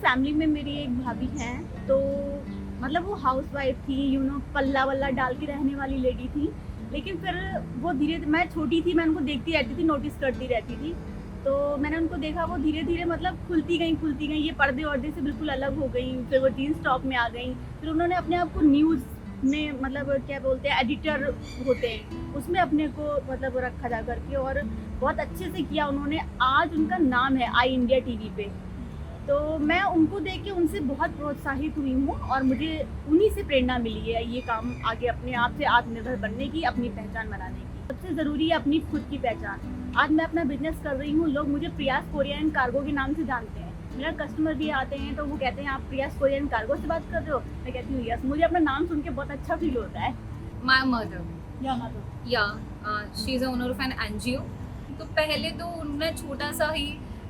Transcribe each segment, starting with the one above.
Family में मेरी एक भाभी हैं, तो मतलब वो हाउसवाइफ थी, पल्ला वल्ला डाल के रहने वाली लेडी थी। लेकिन फिर वो धीरे, मैं छोटी थी, मैं उनको देखती रहती थी, नोटिस करती रहती थी। तो मैंने उनको देखा, वो धीरे धीरे मतलब खुलती गई, ये पर्दे वर्दे से बिल्कुल अलग हो गई। फिर वो जीन्स टॉप में आ गई। फिर उन्होंने अपने आप को न्यूज़ में, मतलब क्या बोलते हैं, एडिटर होते हैं, उसमें अपने को मतलब रखा जा करके, और बहुत अच्छे से किया उन्होंने। आज उनका नाम है आई इंडिया टीवी पे। तो मैं उनको देख के उनसे बहुत प्रोत्साहित हुई हूँ, और मुझे उन्हीं से प्रेरणा मिली है ये काम आगे अपने आप से आत्मनिर्भर बनने की, अपनी पहचान बनाने की। सबसे ज़रूरी है अपनी खुद की पहचान। आज मैं अपना बिजनेस कर रही हूँ, लोग मुझे प्रियास कोरियर एंड कार्गो के नाम से जानते हैं। मेरा कस्टमर भी आते हैं तो वो कहते हैं आप प्रियास कोरियर एंड कार्गो से बात कर रहे हो। मैं कहती हूँ यस, मुझे अपना नाम सुन के बहुत अच्छा फील होता है। My mother, या मतलब she is the owner of an NGO. तो पहले तो उन्होंने छोटा सा ही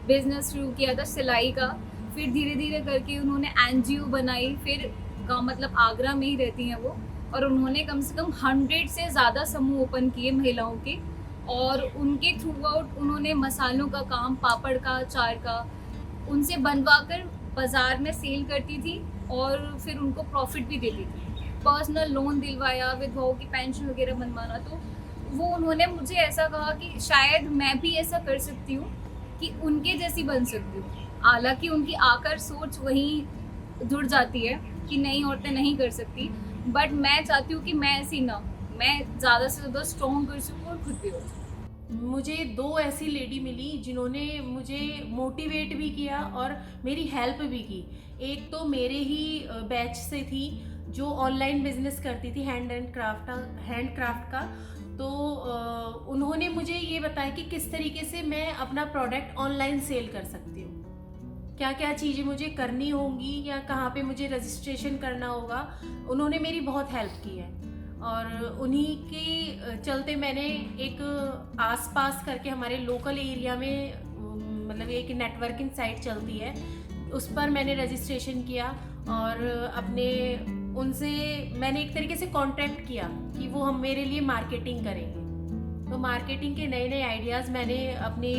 बिजनेस शुरू किया था सिलाई का, फिर धीरे धीरे करके उन्होंने NGO बनाई। फिर का मतलब आगरा में ही रहती हैं वो, और उन्होंने कम से कम 100 से ज़्यादा समूह ओपन किए महिलाओं के, और उनके थ्रू आउट उन्होंने मसालों का काम, पापड़ का, अचार का, उनसे बनवा कर बाज़ार में सेल करती थी, और फिर उनको प्रॉफिट भी देती थी। पर्सनल लोन दिलवाया, विधवाओं की पेंशन वगैरह बनवाना। तो वो उन्होंने मुझे ऐसा कहा कि शायद मैं भी ऐसा कर सकती हूँ कि उनके जैसी बन सकती हूँ। हालांकि उनकी आकर सोच वहीं जुड़ जाती है कि नहीं, औरतें नहीं कर सकती, बट मैं चाहती हूँ कि मैं ऐसी ना, मैं ज़्यादा से ज़्यादा स्ट्रॉन्ग कर सकूँ और खुद भी हो। मुझे 2 ऐसी लेडी मिली जिन्होंने मुझे मोटिवेट भी किया और मेरी हेल्प भी की। एक तो मेरे ही बैच से थी, जो ऑनलाइन बिजनेस करती थी हैंड क्राफ्ट का। तो उन्होंने मुझे ये बताया कि किस तरीके से मैं अपना प्रोडक्ट ऑनलाइन सेल कर सकती हूँ, क्या क्या चीज़ें मुझे करनी होंगी या कहाँ पे मुझे रजिस्ट्रेशन करना होगा। उन्होंने मेरी बहुत हेल्प की है, और उन्हीं के चलते मैंने एक आसपास करके हमारे लोकल एरिया में मतलब एक नेटवर्किंग साइट चलती है, उस पर मैंने रजिस्ट्रेशन किया, और अपने उनसे मैंने एक तरीके से कॉन्ट्रैक्ट किया कि वो हम मेरे लिए मार्केटिंग करेंगे। तो मार्केटिंग के नए नए आइडियाज़ मैंने अपने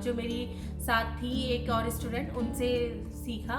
जो मेरी साथ थी एक और स्टूडेंट, उनसे सीखा।